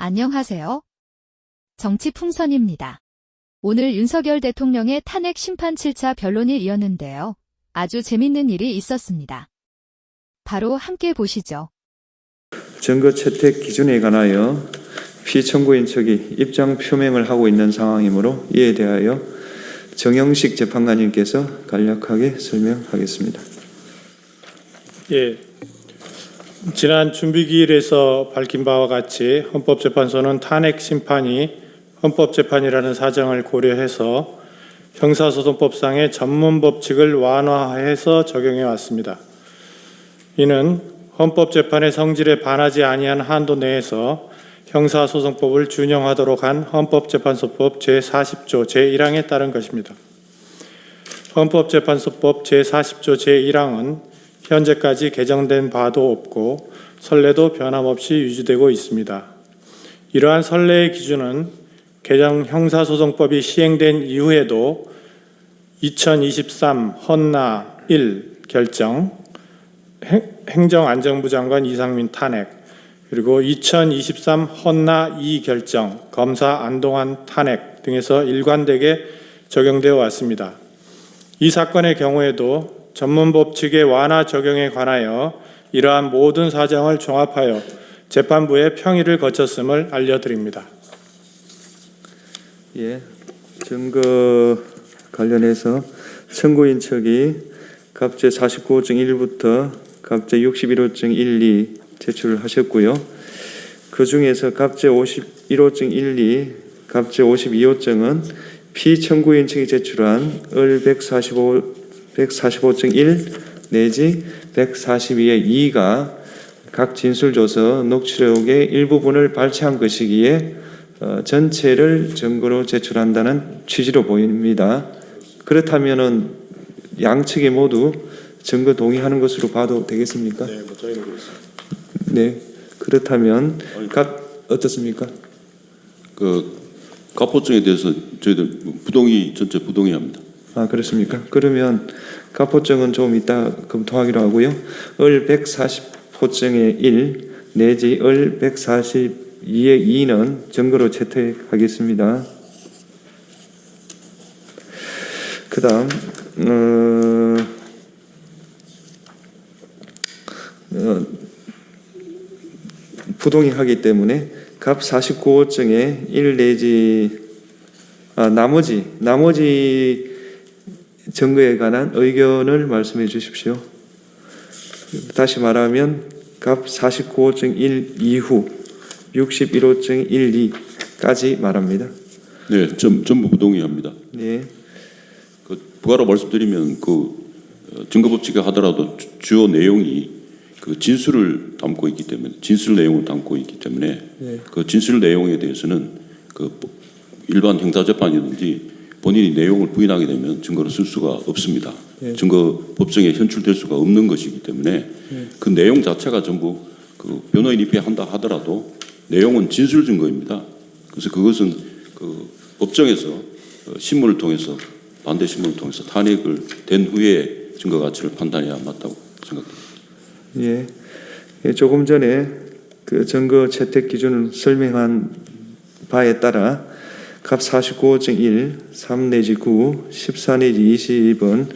안녕하세요. 정치풍선입니다. 오늘 윤석열 대통령의 탄핵 심판 7차 변론이 이었는데요. 아주 재밌는 일이 있었습니다. 바로 함께 보시죠. 증거 채택 기준에 관하여 피청구인 측이 입장 표명을 하고 있는 상황이므로 이에 대하여 정영식 재판관님께서 간략하게 설명하겠습니다. 예, 지난 준비기일에서 밝힌 바와 같이 헌법재판소는 탄핵 심판이 헌법재판이라는 사정을 고려해서 형사소송법상의 전문 법칙을 완화해서 적용해 왔습니다. 이는 헌법재판의 성질에 반하지 아니한 한도 내에서 형사소송법을 준용하도록 한 헌법재판소법 제40조 제1항에 따른 것입니다. 헌법재판소법 제40조 제1항은 현재까지 개정된 바도 없고 선례도 변함없이 유지되고 있습니다. 이러한 선례의 기준은 개정 형사소송법이 시행된 이후에도 2023 헌나 1 결정, 행정안전부 장관 이상민 탄핵, 그리고 2023 헌나 2 결정, 검사 안동환 탄핵 등에서 일관되게 적용되어 왔습니다. 이 사건의 경우에도 전문 법칙의 완화 적용에 관하여 이러한 모든 사정을 종합하여 재판부의 평의를 거쳤음을 알려드립니다. 예, 증거 관련해서 청구인 측이 갑제 49호증 1부터 갑제 61호증 1, 2 제출을 하셨고요. 그 중에서 갑제 51호증 1, 2, 갑제 52호증은 피청구인 측이 제출한 을 145증 1 내지 142의 2가 각 진술조서 녹취록의 일부분을 발췌한 것이기에 전체를 증거로 제출한다는 취지로 보입니다. 그렇다면은 양측이 모두 증거 동의하는 것으로 봐도 되겠습니까? 네, 저희는 그렇습니다. 네, 그렇다면 어떻습니까? 가포증에 대해서 저희들 전체 부동의합니다. 아, 그렇습니까? 그러면 가포증은 좀 이따 검토하기로 하고요. 을 140호증의 1 내지 을 142의 2는 증거로 채택하겠습니다. 그 다음 부동의하기 때문에 갑 49호증의 1 내지 나머지 증거에 관한 의견을 말씀해 주십시오. 다시 말하면 갑 49호증 1 이후 61호증 1, 2까지 말합니다. 네, 전부 부동의합니다. 네. 부가로 말씀드리면 증거법칙에 하더라도 주요 내용이 진술을 담고 있기 때문에 진술 내용을 담고 있기 때문에 네. 그 진술 내용에 대해서는 일반 형사재판이든지 본인이 내용을 부인하게 되면 증거로 쓸 수가 없습니다. 네. 증거 법정에 현출될 수가 없는 것이기 때문에 그 내용 자체가 전부 변호인 입회한다 하더라도 내용은 진술 증거입니다. 그래서 그것은 법정에서 신문을 통해서 반대 신문을 통해서 탄핵을 된 후에 증거 가치를 판단해야 맞다고 생각합니다. 예. 조금 전에 증거 채택 기준을 설명한 바에 따라 갑 49호증 1, 3 내지 9, 14 내지 20은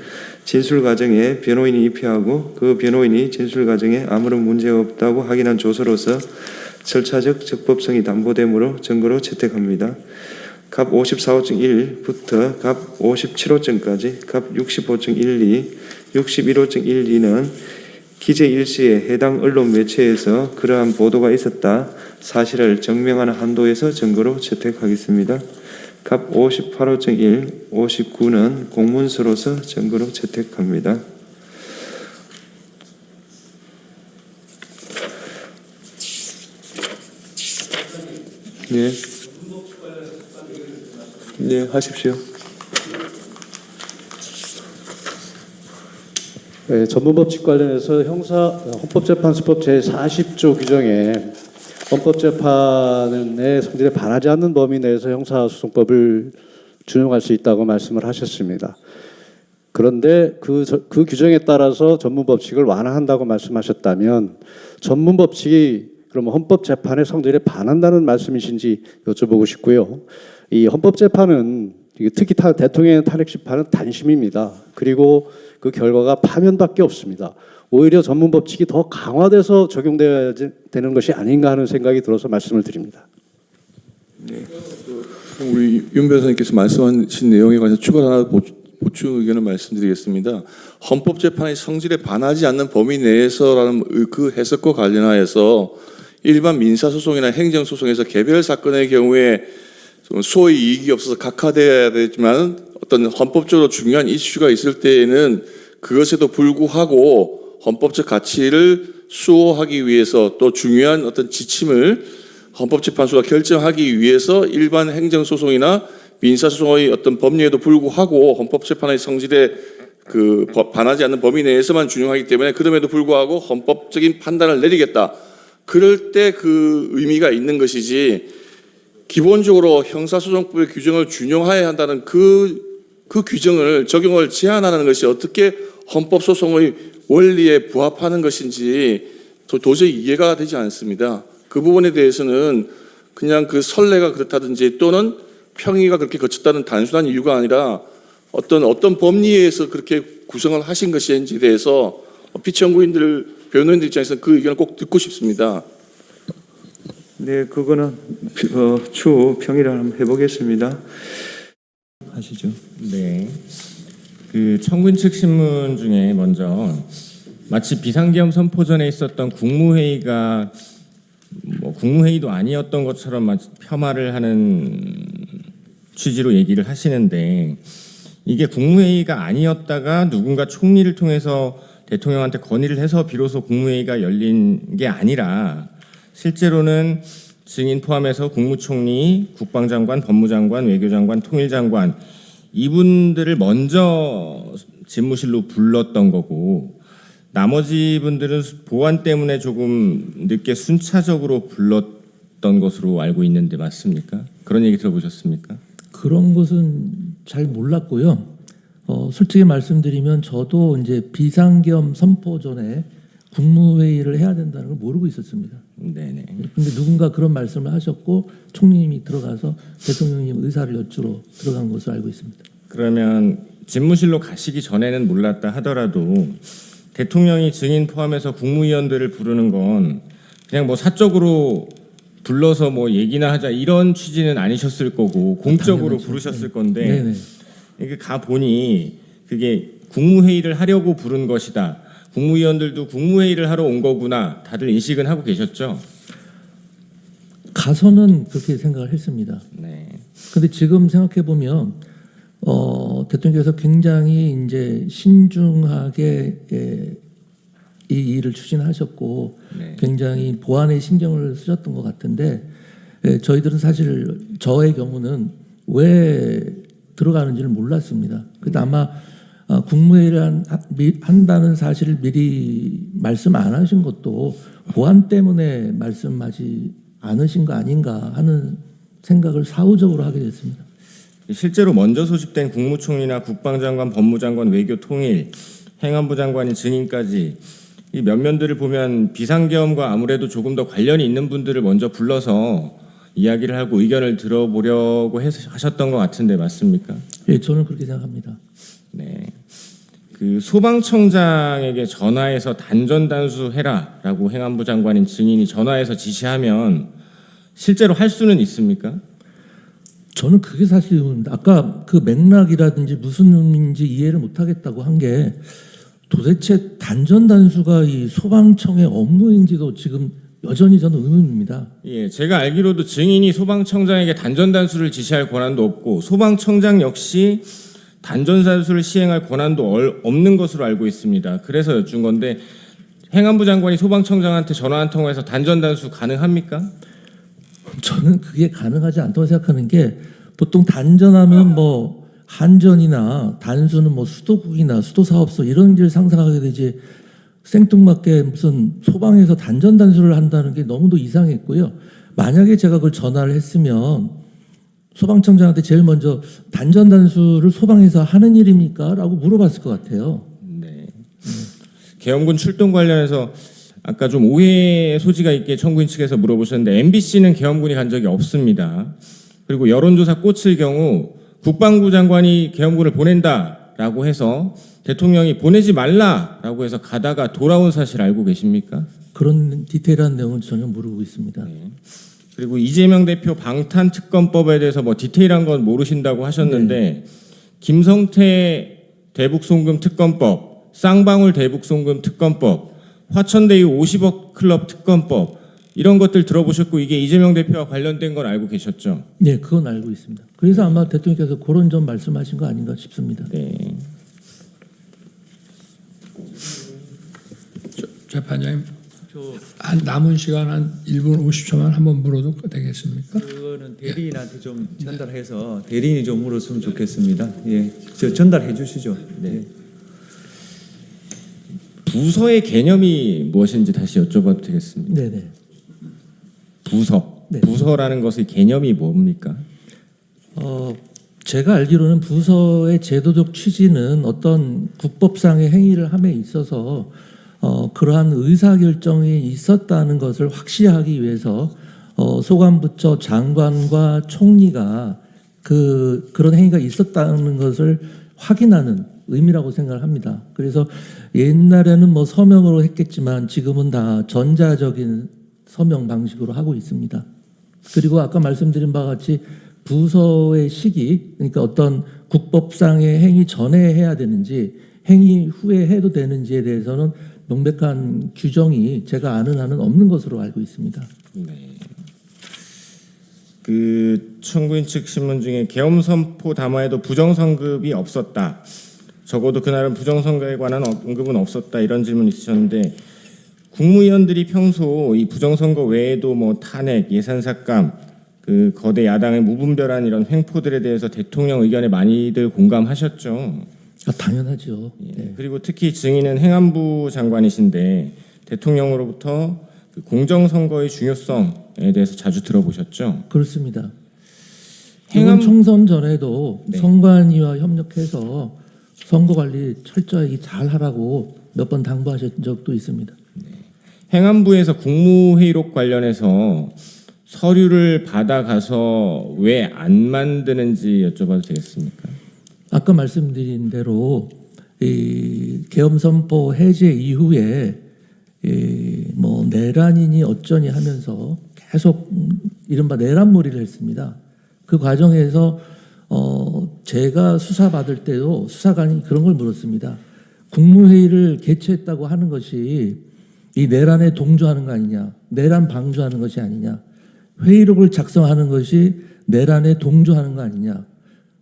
진술 과정에 변호인이 입회하고 그 변호인이 진술 과정에 아무런 문제가 없다고 확인한 조서로서 절차적 적법성이 담보되므로 증거로 채택합니다. 갑 54호증 1부터 갑 57호증까지 갑 65호증 1, 2, 61호증 1, 2는 기재 일시에 해당 언론 매체에서 그러한 보도가 있었다 사실을 증명하는 한도에서 증거로 채택하겠습니다. 갑 58호증 1, 59는 공문서로서 증거로 채택합니다. 네. 네, 하십시오. 네, 전문법칙 관련해서 헌법재판소법 제40조 규정에 헌법재판의 성질에 반하지 않는 범위 내에서 형사소송법을 준용할 수 있다고 말씀을 하셨습니다. 그런데 그 규정에 따라서 전문법칙을 완화한다고 말씀하셨다면 전문법칙이 그러면 헌법재판의 성질에 반한다는 말씀이신지 여쭤보고 싶고요. 이 헌법재판은 특히 대통령의 탄핵 심판은 단심입니다. 그리고 그 결과가 파면밖에 없습니다. 오히려 전문 법칙이 더 강화돼서 적용돼야 되는 것이 아닌가 하는 생각이 들어서 말씀을 드립니다. 우리 윤 변호사님께서 말씀하신 내용에 관해서 추가 하나 보충 의견을 말씀드리겠습니다. 헌법재판의 성질에 반하지 않는 범위 내에서라는 그 해석과 관련하여서 일반 민사소송이나 행정소송에서 개별 사건의 경우에 소의 이익이 없어서 각하되어야 되지만 어떤 헌법적으로 중요한 이슈가 있을 때에는 그것에도 불구하고 헌법적 가치를 수호하기 위해서 또 중요한 어떤 지침을 헌법재판소가 결정하기 위해서 일반 행정소송이나 민사소송의 어떤 법리에도 불구하고 헌법재판의 성질에 반하지 않는 범위 내에서만 준용하기 때문에 그럼에도 불구하고 헌법적인 판단을 내리겠다. 그럴 때 그 의미가 있는 것이지 기본적으로 형사소송법의 규정을 준용해야 한다는 그 규정을 적용을 제한하는 것이 어떻게 헌법소송의 원리에 부합하는 것인지 도저히 이해가 되지 않습니다. 그 부분에 대해서는 그냥 그 선례가 그렇다든지 또는 평의가 그렇게 거쳤다는 단순한 이유가 아니라 어떤 법리에서 그렇게 구성을 하신 것인지에 대해서 피청구인들, 변호인들 입장에서는 그 의견을 꼭 듣고 싶습니다. 네, 그거는 추후 평의를 한번 해보겠습니다. 하시죠. 네. 그 청군 측 신문 중에 먼저 마치 비상계엄 선포 전에 있었던 국무회의가 국무회의도 아니었던 것처럼 폄하를 하는 취지로 얘기를 하시는데 이게 국무회의가 아니었다가 누군가 총리를 통해서 대통령한테 건의를 해서 비로소 국무회의가 열린 게 아니라 실제로는 증인 포함해서 국무총리, 국방장관, 법무장관, 외교장관, 통일장관 이분들을 먼저 집무실로 불렀던 거고 나머지 분들은 보안 때문에 조금 늦게 순차적으로 불렀던 것으로 알고 있는데 맞습니까? 그런 얘기 들어보셨습니까? 그런 것은 잘 몰랐고요. 솔직히 말씀드리면 저도 이제 비상계엄 선포 전에 국무회의를 해야 된다는 걸 모르고 있었습니다. 네네. 근데 누군가 그런 말씀을 하셨고 총리님이 들어가서 대통령님 의사를 여쭈러 들어간 것으로 알고 있습니다. 그러면 집무실로 가시기 전에는 몰랐다 하더라도 대통령이 증인 포함해서 국무위원들을 부르는 건 그냥 뭐 사적으로 불러서 뭐 얘기나 하자 이런 취지는 아니셨을 거고 공적으로 당연하죠. 부르셨을 건데 네네. 이게 가 보니 그게 국무회의를 하려고 부른 것이다. 국무위원들도 국무회의를 하러 온 거구나. 다들 인식은 하고 계셨죠? 가서는 그렇게 생각을 했습니다. 네. 근데 지금 생각해 보면 대통령께서 굉장히 이제 신중하게 이 일을 추진하셨고 네. 굉장히 보안에 신경을 쓰셨던 것 같은데 저희들은 사실 저의 경우는 왜 들어가는지를 몰랐습니다. 근데 아마 국무회의를 한다는 사실을 미리 말씀 안 하신 것도 보안 때문에 말씀하지 않으신 거 아닌가 하는 생각을 사후적으로 하게 됐습니다. 실제로 먼저 소집된 국무총리나 국방장관, 법무장관, 외교통일, 행안부 장관인 증인까지 이 면면들을 보면 비상계엄과 아무래도 조금 더 관련이 있는 분들을 먼저 불러서 이야기를 하고 의견을 들어보려고 하셨던 것 같은데 맞습니까? 예, 저는 그렇게 생각합니다. 네. 그 소방청장에게 전화해서 단전단수 해라라고 행안부 장관인 증인이 전화해서 지시하면 실제로 할 수는 있습니까? 저는 그게 사실 의문입니다. 아까 그 맥락이라든지 무슨 의미인지 이해를 못하겠다고 한 게 도대체 단전단수가 이 소방청의 업무인지도 지금 여전히 저는 의문입니다. 예, 제가 알기로도 증인이 소방청장에게 단전단수를 지시할 권한도 없고 소방청장 역시 단전단수를 시행할 권한도 없는 것으로 알고 있습니다. 그래서 여쭌 건데 행안부 장관이 소방청장한테 전화 한 통화해서 단전단수 가능합니까? 저는 그게 가능하지 않다고 생각하는 게 보통 단전하면 뭐 한전이나 단수는 뭐 수도국이나 수도사업소 이런 길 상상하게 되지 생뚱맞게 무슨 소방에서 단전단수를 한다는 게 너무도 이상했고요. 만약에 제가 그걸 전화를 했으면 소방청장한테 제일 먼저 단전단수를 소방에서 하는 일입니까? 라고 물어봤을 것 같아요. 네. 계엄군 출동 관련해서 아까 좀 오해 소지가 있게 청구인 측에서 물어보셨는데 MBC는 계엄군이 간 적이 없습니다. 그리고 여론조사 꽂힐 경우 국방부 장관이 계엄군을 보낸다라고 해서 대통령이 보내지 말라라고 해서 가다가 돌아온 사실 알고 계십니까? 그런 디테일한 내용은 전혀 모르고 있습니다. 그리고 이재명 대표 방탄특검법에 대해서 뭐 디테일한 건 모르신다고 하셨는데 김성태 대북송금 특검법, 쌍방울 대북송금 특검법, 화천대유 50억 클럽 특검법 이런 것들 들어보셨고 이게 이재명 대표와 관련된 건 알고 계셨죠? 네, 그건 알고 있습니다. 그래서 아마 대통령께서 그런 점 말씀하신 거 아닌가 싶습니다. 네. 재판장님, 한 남은 시간 한 1분 50초만 한번 물어도 되겠습니까? 그거는 대리인한테 좀 전달해서 대리인이 좀 물었으면 좋겠습니다. 예, 저 전달해 주시죠. 네. 부서의 개념이 무엇인지 다시 여쭤봐도 되겠습니다. 네네. 부서. 네. 부서라는 것의 개념이 뭡니까? 제가 알기로는 부서의 제도적 취지는 어떤 국법상의 행위를 함에 있어서 그러한 의사결정이 있었다는 것을 확시하기 위해서 소관부처 장관과 총리가 그런 행위가 있었다는 것을 확인하는 의미라고 생각을 합니다. 그래서 옛날에는 뭐 서명으로 했겠지만 지금은 다 전자적인 서명 방식으로 하고 있습니다. 그리고 아까 말씀드린 바와 같이 부서의 시기, 그러니까 어떤 국법상의 행위 전에 해야 되는지 행위 후에 해도 되는지에 대해서는 명백한 규정이 제가 아는 한은 없는 것으로 알고 있습니다. 네. 그 청구인 측 신문 중에 계엄 선포 담화에도 부정선급이 없었다. 적어도 그날은 부정선거에 관한 언급은 없었다. 이런 질문 있으셨는데 국무위원들이 평소 이 부정선거 외에도 뭐 탄핵, 예산삭감, 그 거대 야당의 무분별한 이런 횡포들에 대해서 대통령 의견에 많이들 공감하셨죠. 당연하죠. 예. 그리고 특히 증인은 행안부 장관이신데 대통령으로부터 그 공정선거의 중요성에 대해서 자주 들어보셨죠. 그렇습니다. 이번 총선 전에도 네. 선관위와 협력해서 선거 관리 철저히 잘 하라고 몇 번 당부하신 적도 있습니다. 행안부에서 국무회의록 관련해서 서류를 받아가서 왜 안 만드는지 여쭤봐도 되겠습니까? 아까 말씀드린 대로 이 계엄 선포 해제 이후에 뭐 내란이니 어쩌니 하면서 계속 이른바 내란몰이를 했습니다. 그 과정에서 제가 수사받을 때도 수사관이 그런 걸 물었습니다. 국무회의를 개최했다고 하는 것이 이 내란에 동조하는 거 아니냐, 내란 방조하는 것이 아니냐, 회의록을 작성하는 것이 내란에 동조하는 거 아니냐,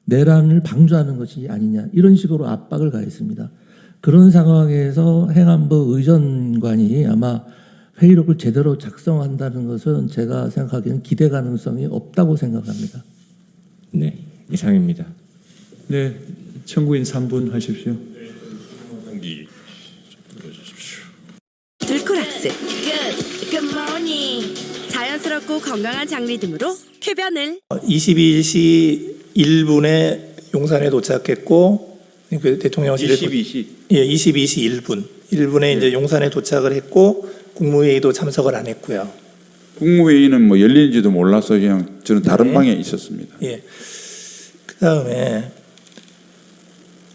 내란을 방조하는 것이 아니냐, 이런 식으로 압박을 가했습니다. 그런 상황에서 행안부 의전관이 아마 회의록을 제대로 작성한다는 것은 제가 생각하기에는 기대 가능성이 없다고 생각합니다. 네, 이상입니다. 네, 청구인 3분 하십시오. 들코락스 굿모닝 자연스럽고 건강한 장리듬으로 쾌변을 22시 1분에 용산에 도착했고 그 대통령실에 22시. 예, 22시 1분에 이제 용산에 도착을 했고 국무회의도 참석을 안 했고요. 국무회의는 뭐 열리는지도 몰라서 그냥 저는 다른 네. 방에 있었습니다. 예. 그다음에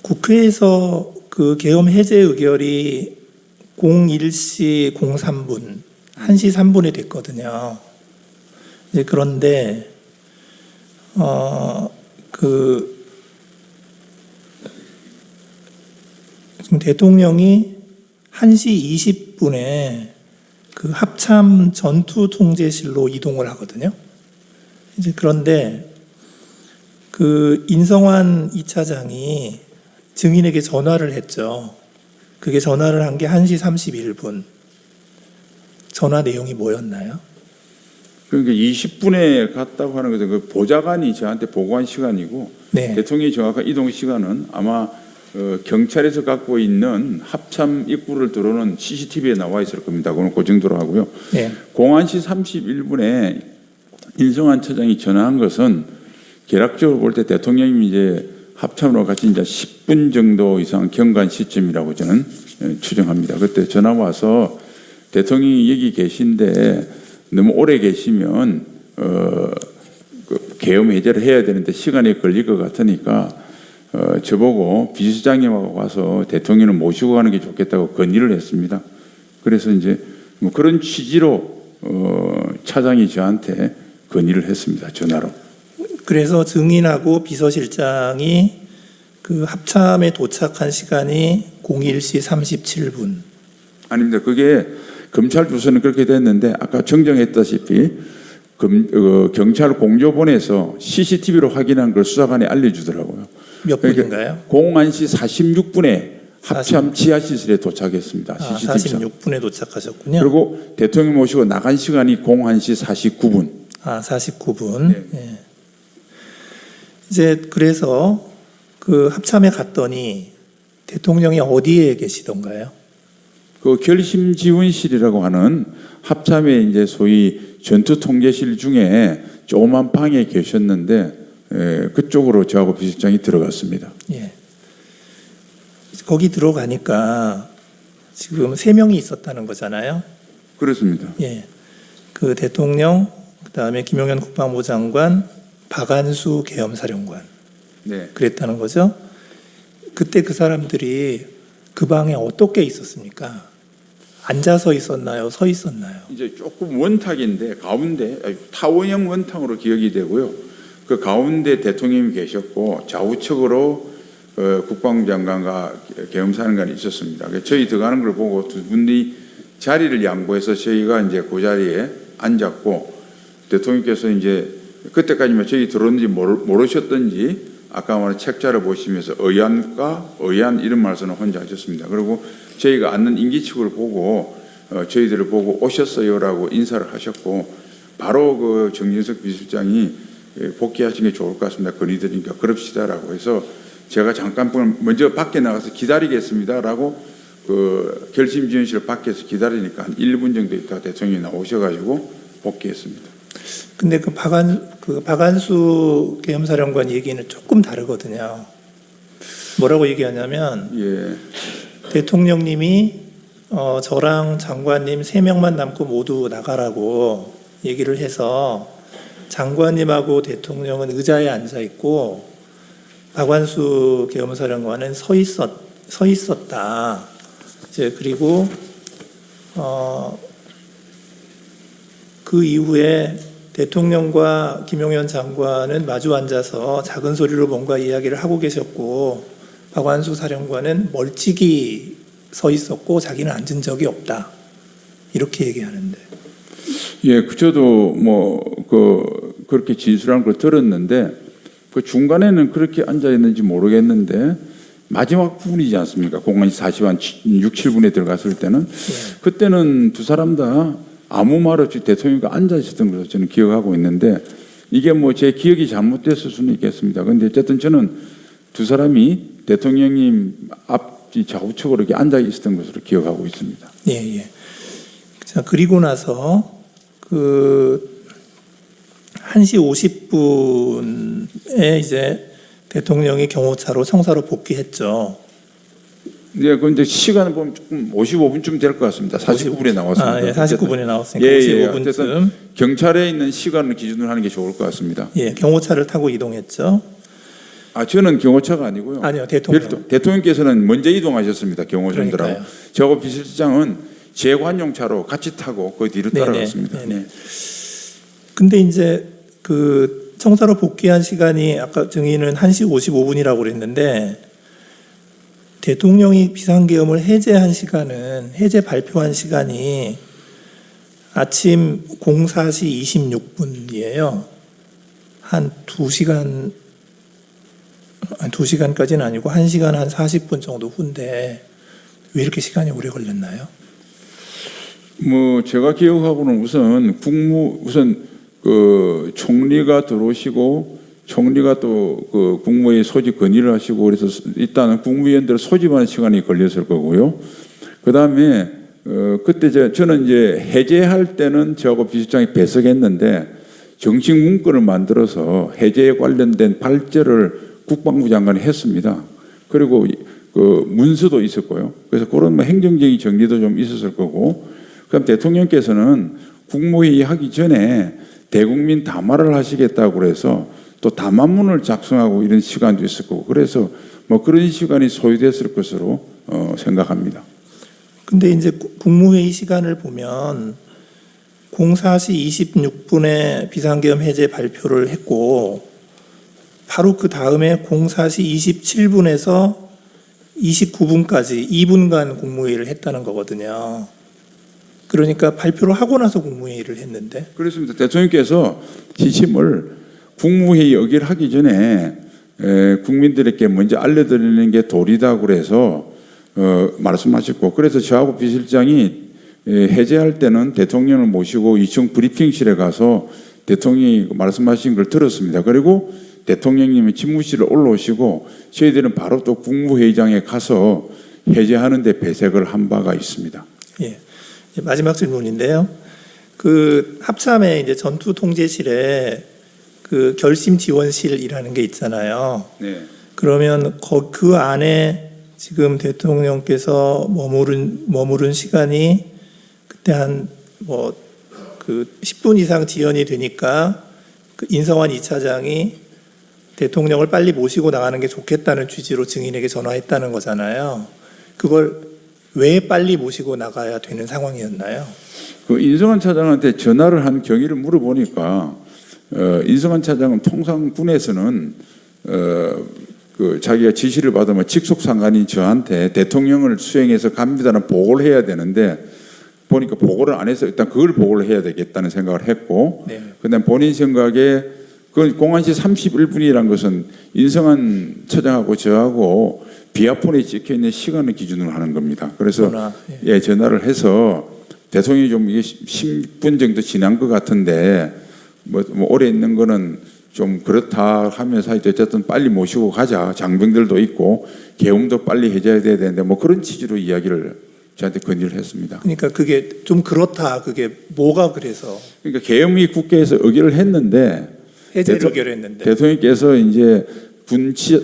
국회에서 그 계엄 해제 의결이 01시 03분, 1시 3분에 됐거든요. 이제 그런데 지금 대통령이 1시 20분에 그 합참 전투 통제실로 이동을 하거든요. 이제 그런데 그 인성환 2차장이 증인에게 전화를 했죠. 그게 전화를 한 게 1시 31분. 전화 내용이 뭐였나요? 그러니까 20분에 갔다고 하는 것은 그 보좌관이 저한테 보고한 시간이고 네. 대통령이 정확한 이동 시간은 아마 경찰에서 갖고 있는 합참 입구를 들어오는 CCTV에 나와 있을 겁니다. 그건 그 정도로 하고요. 네. 01시 31분에 인성환 차장이 전화한 것은 계략적으로 볼 때 대통령이 이제 합참으로 같이 이제 10분 정도 이상 경과한 시점이라고 저는 추정합니다. 그때 전화 와서 대통령이 여기 계신데 너무 오래 계시면 그 계엄 해제를 해야 되는데 시간이 걸릴 것 같으니까 저보고 비서장님하고 가서 대통령을 모시고 가는 게 좋겠다고 건의를 했습니다. 그래서 이제 뭐 그런 취지로 차장이 저한테 건의를 했습니다. 전화로. 그래서 증인하고 비서실장이 그 합참에 도착한 시간이 01시 37분. 아닙니다. 그게 검찰 주소는 그렇게 됐는데 아까 정정했다시피 경찰 공조본에서 CCTV로 확인한 걸 수사관이 알려주더라고요. 몇 분인가요? 01시 46분에 합참 지하시설에 도착했습니다. CCTV 46분에 도착하셨군요. 그리고 대통령 모시고 나간 시간이 01시 49분. 49분. 네. 예. 이제 그래서 그 합참에 갔더니 대통령이 어디에 계시던가요? 그 결심지원실이라고 하는 합참의 이제 소위 전투통제실 중에 조그만 방에 계셨는데 그쪽으로 저하고 비서장이 들어갔습니다. 예. 거기 들어가니까 지금 3명이 있었다는 거잖아요. 그렇습니다. 예. 그 대통령, 그다음에 김용현 국방부 장관, 박안수 계엄사령관. 네. 그랬다는 거죠. 그때 그 사람들이 그 방에 어떻게 있었습니까? 앉아서 있었나요? 서 있었나요? 이제 조금 원탁인데 가운데 타원형 원탁으로 기억이 되고요. 그 가운데 대통령이 계셨고 좌우측으로 국방부 장관과 계엄사령관이 있었습니다. 저희 들어가는 걸 보고 두 분이 자리를 양보해서 저희가 이제 그 자리에 앉았고 대통령께서 이제 그때까지만 저희 들어오는지 모르셨던지 아까 말한 책자를 보시면서 의안 이런 말씀을 혼자 하셨습니다. 그리고 저희가 앉는 임기측을 보고 저희들을 보고 오셨어요라고 인사를 하셨고 바로 그 정진석 비서실장이 복귀하시는 게 좋을 것 같습니다. 건의드리니까 그럽시다라고 해서 제가 잠깐 먼저 밖에 나가서 기다리겠습니다라고 그 결심지원실 밖에서 기다리니까 한 1분 정도 있다가 대통령이 나오셔가지고 복귀했습니다. 근데 그 박안수 계엄사령관 얘기는 조금 다르거든요. 뭐라고 얘기하냐면 대통령님이 저랑 장관님 3명만 남고 모두 나가라고 얘기를 해서 장관님하고 대통령은 의자에 앉아 있고 박안수 계엄사령관은 서 있었다. 이제 그리고 그 이후에 대통령과 김용현 장관은 마주 앉아서 작은 소리로 뭔가 이야기를 하고 계셨고 박안수 사령관은 멀찍이 서 있었고 자기는 앉은 적이 없다. 이렇게 얘기하는데. 예, 저도 그렇게 진술한 걸 들었는데 그 중간에는 그렇게 앉아 있는지 모르겠는데 마지막 부분이지 않습니까? 공간이 40한 6, 7분에 들어갔을 때는 그때는 두 사람 다 아무 말 없이 대통령과 앉아 있었던 것으로 저는 기억하고 있는데 이게 뭐 제 기억이 잘못됐을 수는 있겠습니다. 그런데 어쨌든 저는 두 사람이 대통령님 앞뒤 좌우측으로 이렇게 앉아 있었던 것으로 기억하고 있습니다. 예, 예. 자, 그리고 나서 그 1시 50분에 이제 대통령이 경호차로 청사로 복귀했죠. 네, 그런데 시간을 보면 조금 55분쯤 될 것 같습니다. 49분에 나왔습니다. 예, 49분에 나왔으니까 55분쯤. 경찰에 있는 시간을 기준으로 하는 게 좋을 것 같습니다. 예, 경호차를 타고 이동했죠. 저는 경호차가 아니고요. 아니요, 대통령. 대통령께서는 먼저 이동하셨습니다. 경호정들하고. 저하고 비서실장은 재관용차로 같이 타고 그 뒤로 따라갔습니다. 네네. 근데 이제 그 청사로 복귀한 시간이 아까 증인은 1시 55분이라고 그랬는데 대통령이 비상계엄을 해제한 시간은 해제 발표한 시간이 아침 04시 26분이에요. 한 2시간까지는 아니고 1시간 한 40분 정도 후인데 왜 이렇게 시간이 오래 걸렸나요? 뭐 제가 기억하고는 우선 그 총리가 들어오시고 총리가 또 그 국무회의 소집 건의를 하시고 그래서 일단은 국무위원들 소집하는 시간이 걸렸을 거고요. 그다음에 그때 저는 이제 해제할 때는 저하고 비서장이 배석했는데 정식 문건을 만들어서 해제에 관련된 발제를 국방부 장관이 했습니다. 그리고 그 문서도 있었고요. 그래서 그런 뭐 행정적인 정리도 좀 있었을 거고 그럼 대통령께서는 국무회의 하기 전에 대국민 담화를 하시겠다고 그래서 또 담화문을 작성하고 이런 시간도 있을 거고 그래서 뭐 그런 시간이 소요됐을 것으로 생각합니다. 근데 이제 국무회의 시간을 보면 04시 26분에 비상계엄 해제 발표를 했고 바로 그 다음에 04시 27분에서 29분까지 2분간 국무회의를 했다는 거거든요. 그러니까 발표를 하고 나서 국무회의를 했는데. 그렇습니다. 대통령께서 지침을 국무회의 여기를 하기 전에 국민들에게 먼저 알려드리는 게 도리다 그래서 말씀하셨고 그래서 저하고 비실장이 해제할 때는 대통령을 모시고 2층 브리핑실에 가서 대통령이 말씀하신 걸 들었습니다. 그리고 대통령님이 집무실에 올라오시고 저희들은 바로 또 국무회의장에 가서 해제하는 데 배색을 한 바가 있습니다. 예. 마지막 질문인데요. 그 합참의 이제 전투 통제실에 그 결심 지원실이라는 게 있잖아요. 네. 그러면 그 안에 지금 대통령께서 머무른 시간이 그때 한 뭐 그 10분 이상 지연이 되니까 그 인성환 2차장이 대통령을 빨리 모시고 나가는 게 좋겠다는 취지로 증인에게 전화했다는 거잖아요. 그걸 왜 빨리 모시고 나가야 되는 상황이었나요? 그 인성환 차장한테 전화를 한 경위를 물어보니까 인성환 차장은 통상 군에서는 그 자기가 지시를 받으면 직속 상관인 저한테 대통령을 수행해서 갑니다는 보고를 해야 되는데 보니까 보고를 안 해서 일단 그걸 보고를 해야 되겠다는 생각을 했고 네. 그다음 본인 생각에 그 01시 31분이라는 것은 인성환 차장하고 저하고 비아폰에 찍혀 있는 시간을 기준으로 하는 겁니다. 그래서 예, 전화를 해서 대통령이 좀 이게 10분 정도 지난 것 같은데 뭐 오래 있는 거는 좀 그렇다 하면서 어쨌든 빨리 모시고 가자. 장병들도 있고 계엄도 빨리 해제해야 되는데 뭐 그런 취지로 이야기를 저한테 건의를 했습니다. 그러니까 그게 좀 그렇다. 그게 뭐가 그래서? 그러니까 계엄이 국회에서 의결을 했는데 해제를 의결했는데 대통령께서 이제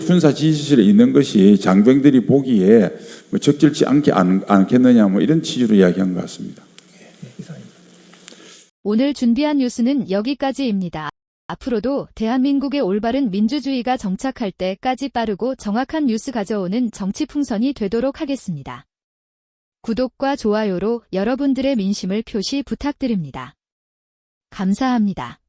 군사 지휘실에 있는 것이 장병들이 보기에 뭐 적절치 않겠느냐 뭐 이런 취지로 이야기한 것 같습니다. 오늘 준비한 뉴스는 여기까지입니다. 앞으로도 대한민국의 올바른 민주주의가 정착할 때까지 빠르고 정확한 뉴스 가져오는 정치풍선이 되도록 하겠습니다. 구독과 좋아요로 여러분들의 민심을 표시 부탁드립니다. 감사합니다.